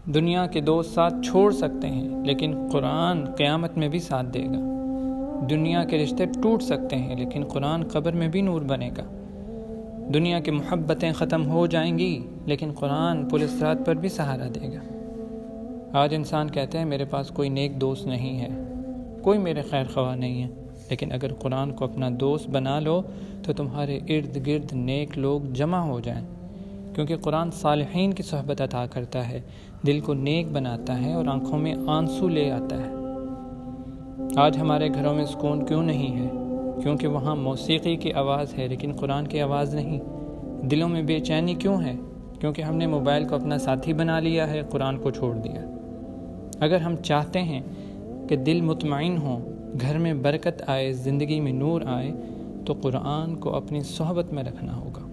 دنیا کے دوست ساتھ چھوڑ سکتے ہیں لیکن قرآن قیامت میں بھی ساتھ دے گا۔ دنیا کے رشتے ٹوٹ سکتے ہیں لیکن قرآن قبر میں بھی نور بنے گا۔ دنیا کی محبتیں ختم ہو جائیں گی لیکن قرآن پل صراط پر بھی سہارا دے گا۔ آج انسان کہتے ہیں میرے پاس کوئی نیک دوست نہیں ہے، کوئی میرے خیر خواہ نہیں ہے، لیکن اگر قرآن کو اپنا دوست بنا لو تو تمہارے ارد گرد نیک لوگ جمع ہو جائیں، کیونکہ قرآن صالحین کی صحبت عطا کرتا ہے، دل کو نیک بناتا ہے اور آنکھوں میں آنسو لے آتا ہے۔ آج ہمارے گھروں میں سکون کیوں نہیں ہے؟ کیونکہ وہاں موسیقی کی آواز ہے لیکن قرآن کی آواز نہیں۔ دلوں میں بے چینی کیوں ہے؟ کیونکہ ہم نے موبائل کو اپنا ساتھی بنا لیا ہے، قرآن کو چھوڑ دیا۔ اگر ہم چاہتے ہیں کہ دل مطمئن ہو، گھر میں برکت آئے، زندگی میں نور آئے، تو قرآن کو اپنی صحبت میں رکھنا ہوگا۔